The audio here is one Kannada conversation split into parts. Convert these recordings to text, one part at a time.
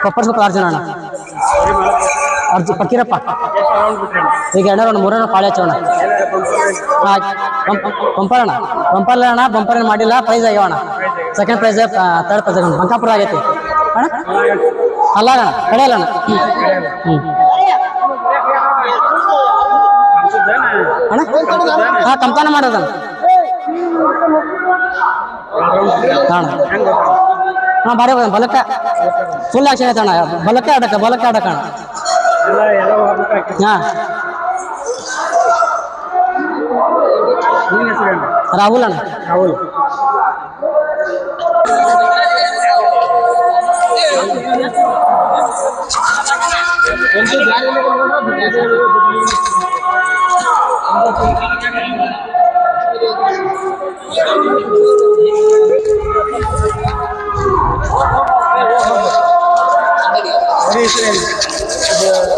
ಕೊಪ್ಪರ್ಸ್ಬೇಕು ಅರ್ಜುನ ಅಣ್ಣ ಪಕ್ಕೀರಪ್ಪ ಈಗ ಎರಡನೇ ಮೂರನೇ ಪಾಳೆ ಹಚ್ಚೋಣ ಬಂಪರ್ ಅಣ್ಣ ಬಂಪರ್ ಮಾಡಿಲ್ಲ ಪ್ರೈಸ್ ಆಗ್ಯಾವ ಅಣ್ಣ second prize third prize Bankapura ಆಗೈತಿ ಅಣ್ಣ ಅಲ್ಲ ಅಣ್ಣ ಕಡೆಯಲ್ಲ ಅಣ್ಣ ಅಣ್ಣ ಹಾಂ ಕಂಪಾನ ಮಾಡೋದಣ್ಣ ಅಣ್ಣ ಹಾಂ ಬಾರಿ ಬಲಕ್ಕ ಫುಲ್ ಆಕ್ಷನ್ ಐತೆ ಅಣ್ಣ ಬಲಕ್ಕೆ ಆಡಕ್ಕ ಅಣ್ಣ ಹಾಂ ರಾಹುಲ್ ಅಣ್ಣ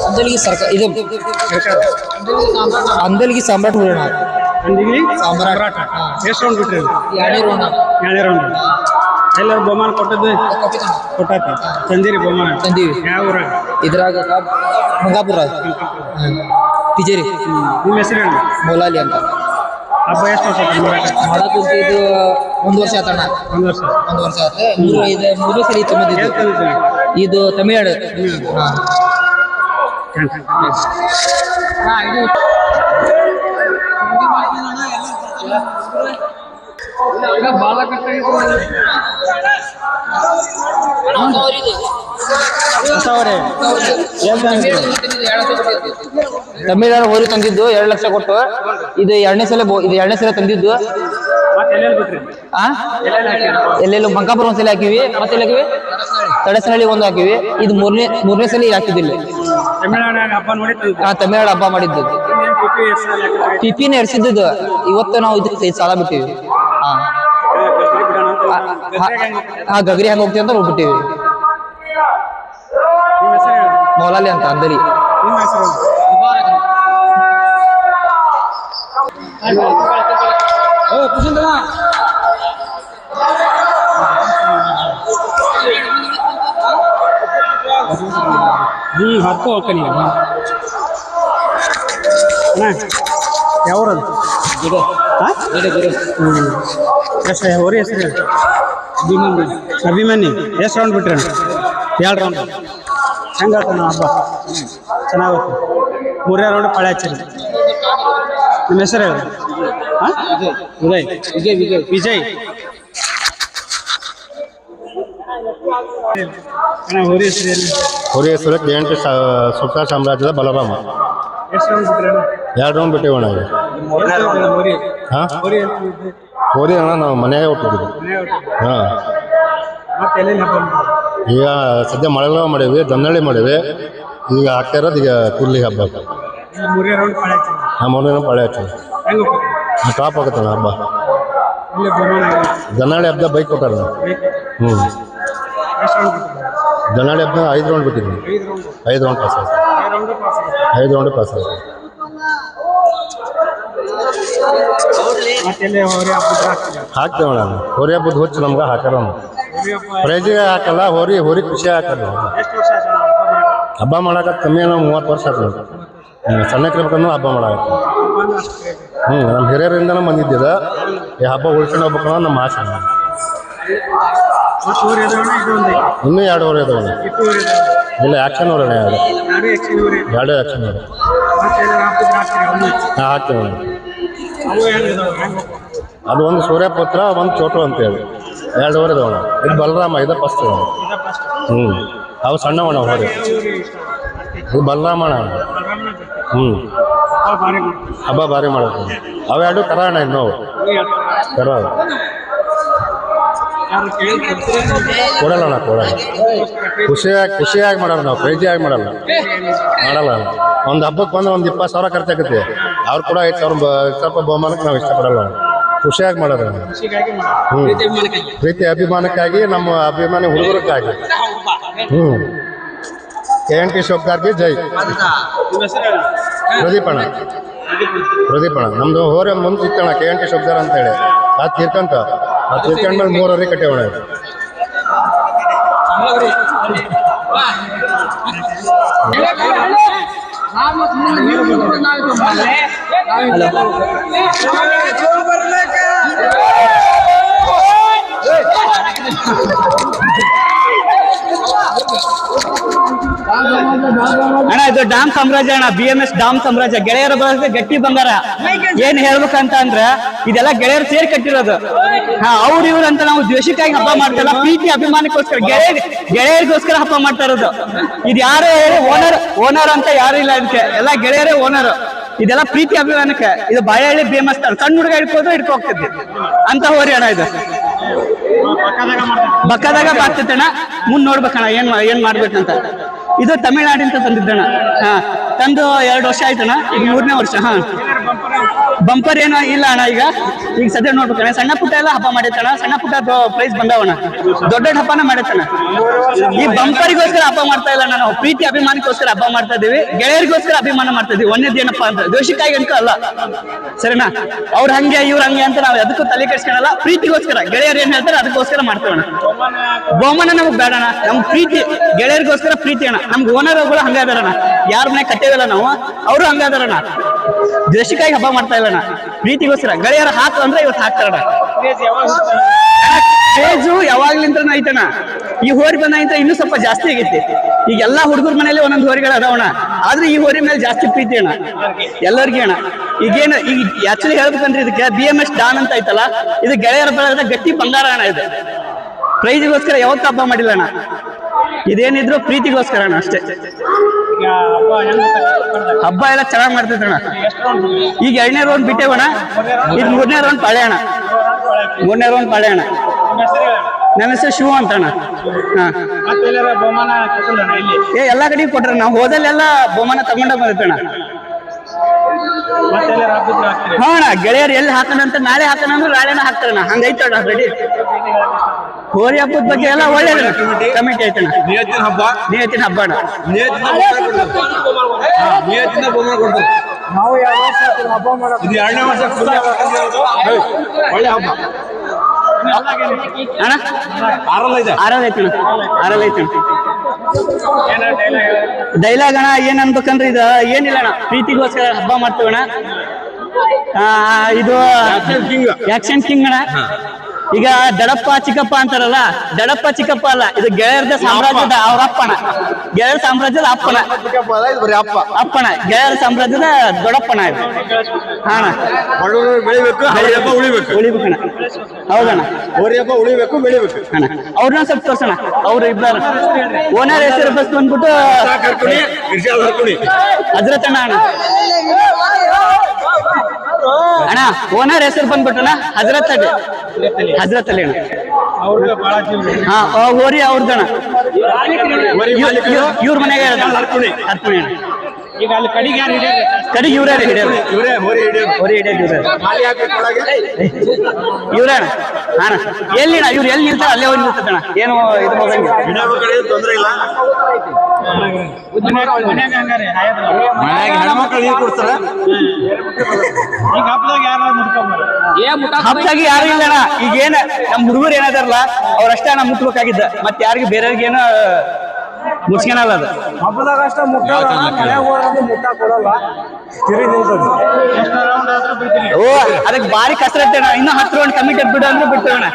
ಅಂದಲಿಗೆ ಸರ್ಕಾರ ಇದು ಅಂದಲಿಗೆ ಸಾಮ್ರಾಟ್ ಹುಡುಗ ಸಾಮ್ರಾಟ್ ಎಷ್ಟು ರೌಂಡ್ ಬಿಟ್ರಿ ಎರಡನೇ ರೌಂಡ್ ಎಲ್ಲರೂ ಬಹುಮಾನ ಕೊಟ್ಟಾತ ತಂದಿರಿ ಬಹುಮಾನ ತಂದೀವಿ ಯಾವ ಊರ ಇದ್ರಾಗ ಮಂಗಾಪುರ ಟಿಜೇರಿ ನಿಮ್ಮ ಹೆಸರು ಹೇಳಿ ಮೌಲಾಲಿ ಅಂತ ಹಬ್ಬ ಎಷ್ಟು ವರ್ಷ ಮಾಡಕ್ಕೆ ಇದು 1 ವರ್ಷ ಆತಣ್ಣ 1 ವರ್ಷ ಆತ ಮೂರನೇ ಸರಿ ತಂದಿದ್ದು ಇದು ತಮಿಳ್ನಾಡು ತಮಿಳ್ನಾಡು ಹೋರಿ ತಂದಿದ್ದು 2 ಲಕ್ಷ ಕೊಟ್ಟು ಇದು ಎರಡನೇ ಸಲ ತಂದಿದ್ದು ಎಲ್ಲೆಲ್ಲೂ ಬಂಕಾಪುರ ಒಂದ್ಸಲ ಹಾಕಿವಿ ಮತ್ತೆ ಹಾಕಿವಿ ತಡಸನಹಳ್ಳಿ ಒಂದು ಹಾಕಿವಿ ಇದು ಮೂರನೇ ಸಲ ಹಾಕಿದಿಲ್ಲ ತಮಿಳ್ನಾಡು ಹಬ್ಬ ಮಾಡಿದ್ದು ಪಿಪಿನ ಎಡ್ಸಿದ್ದು ಇವತ್ತು ನಾವು ಇದಕ್ಕೆ ಸಾಲ ಬಿಟ್ಟಿವಿ ಗಗರಿ ಹೆಂಗ್ ಹೋಗ್ತೀವಿ ಅಂತ ಹೋಗ್ಬಿಟ್ಟಿವಿ ಮೌಲಾಲಿ ಅಂತ ಅಂದರಿ ಹತ್ತು ಹೋಗ್ತಾನೆ ಯಾವ್ರದು ಎಷ್ಟು ಹೋರಿ ಹೆಸರು ಅಭಿಮನ್ಯು ಎಷ್ಟು ರೌಂಡ್ ಬಿಟ್ರಿ 2 ರೌಂಡ್ ಹೆಂಗಾಗ್ತಾನ ಹಬ್ಬ ಚೆನ್ನಾಗುತ್ತೆ 3ನೇ ರೌಂಡ್ ಪಾಳೆ ಹಚ್ಚಿರಿ ನಿಮ್ಮ ಹೆಸರು ಹೇಳಿ ಹಾಂ ವಿಜಯ್ ಹೋರಿ ಹೆಸರು KNT ಸುಲ್ತಾನ್ ಸಾಮ್ರಾಜ್ಯದ ಬಲರಾಮ. ಎಷ್ಟು ರೌಂಡ್ ಬಿಟ್ರಿ 2 ರೌಂಡ್ ಬಿಟ್ಟಿವಣ್ಣ ಈಗ. ಹಾಂ ಹೋರಿ ಅಣ್ಣ ನಾವು ಮನೆಯಾಗೆ ಹುಟ್ಟಿದ್ವಿ. ಹಾಂ ಈಗ ಸದ್ಯ ಮಳೆಗಾಲ ಮಾಡೀವಿ, ದನ್ನಳ್ಳಿ ಮಾಡೀವಿ. ಈಗ ಆಗ್ತಾ ಇರೋದು ಈಗ ಕುರ್ಲಿ ಹಬ್ಬ. ಹಾಂ 3ನೇ ರೌಂಡ್ ಪಾಳೆ ಹಚ್ಚಿವಿ. ಟಾಪ್ ಆಗುತ್ತಣ್ಣ ಹಬ್ಬ. ದನ್ನಳ್ಳಿ ಹಬ್ಬದ ಬೈಕ್ ಕೊಟ್ಟಾರ. ಹ್ಞೂ ದನ್ನಳ್ಳಿ ಹಬ್ಬ 5 ರೌಂಡ್ ಬಿಟ್ಟಿದ್ವಿ. 5 ರೌಂಡ್ ಪಾಸ್ ಆಯ್ತು. 5 ರೌಂಡ್ ಪಾಸ್ ಆಯ್ತು. ಹಾಕ್ತೇವಣ್ಣ ಹೋರಿ ಹಬ್ಬದ ಹುಚ್ಚು ನಮ್ಗೆ ಹಾಕಾರ ಪ್ರೈಜಿಗೆ ಹಾಕಲ್ಲ. ಹೋರಿ ಖುಷಿ ಹಾಕಲ್ಲ. ಹಬ್ಬ ಮಾಡಕ್ಕೆ ಕಮ್ಮಿ ನಾವು 30 ವರ್ಷ ಆಯ್ತು. ಸಣ್ಣಕ್ಕಿರ್ಬೇಕಂದ್ರೆ ಹಬ್ಬ ಮಾಡಕ್ಕೆ ನಮ್ಮ ಹಿರಿಯರಿಂದನೂ ಬಂದಿದ್ದಿದ ಈ ಹಬ್ಬ ಉಳ್ಕೊಂಡು ಹೋಗ್ಬೇಕನ್ನೋ ನಮ್ಮ ಆಸೆ. ಇನ್ನೂ 2 ಹೋರಿ ಇದಾವೆ. ಇಲ್ಲ ಆ್ಯಕ್ಷನ್ ಹೋರಿ 2 ಆ್ಯಕ್ಷನ್ ಹೋರಿ. ಹಾಂ ಹಾಕ್ತೀವಿ. ಅದು ಒಂದು ಸೂರ್ಯಪುತ್ರ, ಒಂದು ಚೋಟು ಅಂತೇಳಿ 2 ಹೋರಿ ಇದಾವಣ. ಇದು ಬಲರಾಮ, ಇದು ಫಸ್ಟ್. ಅವು ಸಣ್ಣವಣ ಹೋರಿ. ಇದು ಬಲರಾಮಣ. ಹಬ್ಬ ಭಾರಿ ಮಾಡೋದು. ಅವು 2 ಕರಾಣ ಇನ್ನೋವು ಕರ ಕೊಡಲ್ಲಣ್ಣ ಕೊಡಲ್ಲ. ಖುಷಿಯಾಗಿ ಮಾಡೋಣ ನಾವು, ಕ್ರೇಜಿಯಾಗಿ ಮಾಡಲ್ಲ. ಒಂದು ಹಬ್ಬಕ್ಕೆ ಬಂದು ಒಂದು 20,000 ಖರ್ಚಾಗತ್ತೆ. ಅವ್ರು ಕೂಡ 5,000 ಬಹುಮಾನಕ್ಕೆ ನಾವು ಇಷ್ಟಪಡಲ್ಲ. ಖುಷಿಯಾಗಿ ಮಾಡೋದು. ಪ್ರೀತಿ ಅಭಿಮಾನಕ್ಕಾಗಿ, ನಮ್ಮ ಅಭಿಮಾನಿ ಹುಡುಗರಿಗಾಗಿ. KNT ಶೋಭ್ಗಾರ್ಗೆ ಜೈ. ಪ್ರದೀಪಣ್ಣ ನಮ್ಮದು ಹೋರಿ ಮುಂದೆ ಸಿಕ್ಕಣ KNT ಶೋಭ್ಗಾರ್ ಅಂತೇಳಿ. ಅದು ತೀರ್ಕೊಂಡ್ಮೇಲೆ 3 ಹೋರಿ ಕಟ್ಟೇವಣ. ಅಣ್ಣ ಇದು ಡಾಮ್ ಸಾಮ್ರಾಜ್ಯ ಅಣ್ಣ, BMS ಡಾಮ್ ಸಾಮ್ರಾಜ್ಯ, ಗೆಳೆಯರ ಬಳಗ ಗಟ್ಟಿ ಬಂಗಾರ. ಏನ್ ಹೇಳ್ಬೇಕಂತ ಅಂದ್ರ ಇದೆಲ್ಲ ಗೆಳೆಯರು ಸೇರಿ ಕಟ್ಟಿರೋದು. ಅವ್ರು ಇವ್ರು ಅಂತ ನಾವು ದ್ವೇಷಕ್ಕಾಗಿ ಹಬ್ಬ ಮಾಡ್ತಾರಲ್ಲ, ಪ್ರೀತಿ ಅಭಿಮಾನಕ್ಕೋಸ್ಕರ ಗೆಳೆಯರಿಗೋಸ್ಕರ ಹಬ್ಬ ಮಾಡ್ತಾ ಇರೋದು. ಇದು ಯಾರು ಹೇಳಿ ಓನರ್ ಅಂತ ಯಾರು ಇಲ್ಲ, ಇದಕ್ಕೆ ಎಲ್ಲ ಗೆಳೆಯರೇ ಓನರ್. ಇದೆಲ್ಲ ಪ್ರೀತಿ ಅಭಿಮಾನಕ್ಕೆ. ಇದು ಬಾಯಹಳ್ಳಿ BMS ಸಣ್ಣ ಹುಡುಗ ಹಿಡ್ಕೊ ಹೋಗ್ತಿದ್ದೆ ಅಂತ ಹೋರಿ ಅಣ್ಣ. ಇದು ಬಕ್ಕದಾಗ ಬಾಗ್ತೈತಣ್ಣ, ಮುಂದ್ ನೋಡ್ಬೇಕಣ್ಣ ಏನ್ ಮಾಡ್ಬೇಕಂತ. ಇದು ತಮಿಳ್ನಾಡಿಂದ ತಂದಿದ್ದಣ್ಣ. ತಂದು 2 ವರ್ಷ ಆಯ್ತಣ್ಣ, ಈಗ 3ನೇ ವರ್ಷ. ಬಂಪರ್ ಏನೋ ಇಲ್ಲ ಅಣ್ಣ. ಈಗ ಸದ್ಯ ನೋಡ್ಬೇಕಣ್ಣ. ಸಣ್ಣ ಪುಟ್ಟ ಎಲ್ಲ ಹಬ್ಬ ಮಾಡೈತಣ್ಣ, ಸಣ್ಣ ಪುಟ್ಟ ಪ್ರೈಸ್ ಬಂದವಣ್ಣ. ದೊಡ್ಡ ಹಬ್ಬನ ಮಾಡೈತಣ್ಣ. ಈ ಬಂಪರಿಗೋಸ್ಕರ ಹಬ್ಬ ಮಾಡ್ತಾ ಇಲ್ಲ, ನಾವು ಪ್ರೀತಿ ಅಭಿಮಾನಕ್ಕೋಸ್ಕರ ಹಬ್ಬ ಮಾಡ್ತಾ ಇದೀವಿ, ಗೆಳೆಯರಿಗೋಸ್ಕರ ಅಭಿಮಾನ ಮಾಡ್ತಾ ಇದೀವಿ. ಒಂದೇದ್ ಏನಪ್ಪಾ ಅಂತ ದ್ವೇಷಕ್ಕಾಗಿ ಅಂತ ಅಲ್ಲ, ಸರಿನಾ? ಅವ್ರ ಹಂಗೆ ಇವ್ರ ಹಂಗೆ ಅಂತ ನಾವು ಅದಕ್ಕೂ ತಲೆ ಕೆಡ್ಸ್ಕೊಳಲ್ಲ. ಪ್ರೀತಿಗೋಸ್ಕರ ಗೆಳೆಯರು ಏನ್ ಹೇಳ್ತಾರೆ ಅದಕ್ಕೋಸ್ಕರ ಮಾಡ್ತೇವಣ್ಣ. ಬಹುಮಾನ ನಮಗ್ ಬೇಡಣ್ಣ, ನಮ್ ಪ್ರೀತಿ ಗೆಳೆಯರಿಗೋಸ್ಕರ ಪ್ರೀತಿ ಅಣ್ಣ. ನಮ್ಗೆ ಓನರ್ಗಳು ಹಂಗಾದಾರಣ್ಣ, ಯಾರ ಮನೆ ಕಟ್ಟೇವಿಲ್ಲ ನಾವು, ಅವರು ಹಂಗಾದಾರಣ್ಣ. ದ್ವೇಷಕ್ಕಾಗಿ ಹಬ್ಬ ಮಾಡ್ತಾ ಇಲ್ಲಣ್ಣ, ಪ್ರೀತಿಗೋಸ್ಕರ. ಗೆಳೆಯರ ಹಾಕು ಅಂದ್ರೆ ಇವತ್ತು ಹಾಕ್ತಾರಣ್ಣ. ಕ್ರೇಜು ಯಾವಾಗ್ಲಿಂತ ಐತಣ್ಣ. ಈ ಹೋರಿ ಬಂದ ಇನ್ನೂ ಸ್ವಲ್ಪ ಜಾಸ್ತಿ ಆಗೈತಿ. ಈಗ ಎಲ್ಲಾ ಹುಡುಗರ ಮನೇಲಿ ಒಂದೊಂದು ಹೋರಿಗಳು ಅದಾವಣ್ಣ, ಆದ್ರೆ ಈ ಹೋರಿ ಮೇಲೆ ಜಾಸ್ತಿ ಪ್ರೀತಿ ಅಣ್ಣ ಎಲ್ಲರಿಗೂ ಅಣ್ಣ. ಈಗೇನು ಈಗ ಆಕ್ಚುಲಿ ಹೇಳ್ಬೇಕಂದ್ರೆ ಇದಕ್ಕೆ BMS ಡಾನ್ ಅಂತ ಐತಲ್ಲ, ಇದು ಗೆಳೆಯರ ಬಳಗದ ಗಟ್ಟಿ ಬಂಗಾರ ಅಣ್ಣ. ಇದು ಪ್ರೈಜಿಗೋಸ್ಕರ ಯಾವತ್ತೂ ಹಬ್ಬ ಮಾಡಿಲ್ಲ ಅಣ್ಣ. ಇದೇನಿದ್ರು ಪ್ರೀತಿಗೋಸ್ಕರ ಅಣ್ಣ ಅಷ್ಟೇ. ಹಬ್ಬ ಎಲ್ಲ ಚೆನ್ನಾಗ್ ಮಾಡ್ತೈತಣ್ಣ. ಈಗ 2ನೇ ರೌಂಡ್ ಬಿಟ್ಟೇವಣ್ಣ, ಇದು 3ನೇ ರೌಂಡ್ ಪಾಳೆ ಅಣ್ಣ. 3ನೇ ರೌಂಡ್ ಪಾಳೆ ಅಣ್ಣ. ನನ್ನ ಹೆಸರು ಶಿವ ಅಂತ ಅಣ್ಣ. ಎಲ್ಲಾ ಕಡೆಗೆ ಕೊಟ್ರ, ನಾವು ಹೋದಲ್ಲೆಲ್ಲ ಬಹುಮಾನ ತಗೊಂಡ ಬಂದೈತಣ್ಣ. ಹಾ ಅಣ್ಣ, ಗೆಳೆಯರು ಎಲ್ಲಿ ಹಾಕೋಣಂತ ನಾಳೆ ಹಾಕೋಣ ಅಂದ್ರೆ ನಾಳೆನ ಹಾಕ್ತಾರಣ್ಣ, ಹಂಗೈತಣ್ಣ ರೆಡಿ. ಹೋರಿ ಹಬ್ಬದ ಬಗ್ಗೆ ಎಲ್ಲ ಒಳ್ಳೇದಣ್ಣ, ಕಮಿಟಿ ಐತಣ್ಣ. ನಿಯತ್ತಿನ ಹಬ್ಬ ಅಣ್ಣ. ನಾವು ಹಬ್ಬ ಮಾಡೋದು 2ನೇ ವರ್ಷ ಒಳ್ಳೆ ಹಬ್ಬ ಅಣ್ಣ. ಆರಲ್ಲ ಐತಣ್ಣ. ಡೈಲಾಗ್ ಅಣ್ಣ ಏನ್ ಅನ್ಬೇಕಂದ್ರೆ ಇದು ಏನಿಲ್ಲ ಅಣ್ಣ, ಪ್ರೀತಿಗೋಸ್ಕರ ಹಬ್ಬ ಮಾಡ್ತೀವಣ್ಣ. ಇದು ಆಕ್ಷನ್ ಕಿಂಗ್ ಅಣ್ಣ. ಈಗ ದಡಪ್ಪ ಚಿಕ್ಕಪ್ಪ ಅಂತಾರಲ್ಲ, ದಡಪ್ಪ ಚಿಕ್ಕಪ್ಪ ಅಲ್ಲ, ಇದು ಗೆಳೆಯರದ ಸಾಮ್ರಾಜ್ಯದ ಅವ್ರ ಅಪ್ಪಣ. ಗೆಳೆಯರ ಸಾಮ್ರಾಜ್ಯದ ಅಪ್ಪಣ, ಗೆಳೆಯರ ಸಾಮ್ರಾಜ್ಯದ ದೊಡ್ಡಪ್ಪಣ ಇದು. ಹಣ ಉಳಿಬೇಕಣ್ಣ. ಹೌದಣ್ಣ, ಉಳಿಬೇಕು ಬೆಳಿಬೇಕು ಅಣ್ಣ. ಅವ್ರನ್ನ ಸ್ವಲ್ಪ ತೋರ್ಸೋಣ. ಅವ್ರು ಇಬ್ಬರು ಓನರ್ ಹೆಸರು ಬಸ್ ಬಂದ್ಬಿಟ್ಟು ಹಜರತ್ ಅಣ್ಣ. ಅಣ್ಣ ಓನರ್ ಹೆಸರು ಬಂದ್ಬಿಟ್ಟಣ್ಣ ಹಜರತ್ ಅಲಿ ಅಣ್ಣ. ಹೋರಿ ಅವ್ರದಣ್ಣ. ಇವ್ರ ಮನೆಗೆ ಹರ್ಕುಣಿ ಅಣ್ಣ. ಈಗ ಅಲ್ಲಿ ಕಡಿಗೆ ಯಾರು ಕಡಿಗೆ ಇವರೇ ಹಿಡಿಯೋದು, ಹೋರಿ ಹಿಡಿಯೋದು ಇವ್ರೇ ಅಣ್ಣ. ಅಣ್ಣ ಎಲ್ಲಿ ಇವ್ರು ಎಲ್ಲಿ ನಿಲ್ತಾರೆ ಅಲ್ಲೇ ಹೋಗಿ ನಿಲ್ತಣ್ಣ, ಏನು ಇದು ಹೋಗಂಗಿಲ್ಲ. ತೊಂದ್ರೆ ಇಲ್ಲ. ಹೆಣ್ಮಕ್ಳು ನೀರು ಕೊಡ್ತಾರ. ಈಗ ಹಬ್ಬದಾಗ ಹಬ್ಬದಾಗಿ ಯಾರು ಇಲ್ಲ ಅಣ್ಣ. ಈಗ ಏನ ನಮ್ ಹುಡುಗರು ಏನಾದಾರಲ್ಲ ಅವ್ರಷ್ಟೇ ನಾ ಮುಟ್ಬೇಕಾಗಿದ್ದ, ಮತ್ತೆ ಯಾರಿಗೆ ಬೇರೆಯವ್ರಿಗೇನು ಮುಚ್ಕೊಳಲ್ಲ. ಅದು ಹಬ್ಬದಾಗ ಅಷ್ಟ ಮುಟ್ಟ ಮುಟ್ಟ ಕೊಡಲ್ಲ. ಓ ಅದಕ್ಕೆ ಬಾರಿ ಕಸರತ್ತೆ ಅಣ್ಣ. ಇನ್ನೂ 10 ರೌಂಡ್ ಕಮಿಟಿ ಬಿಡು ಅಂದ್ರೆ ಬಿಡ್ತೇವಣ್ಣ.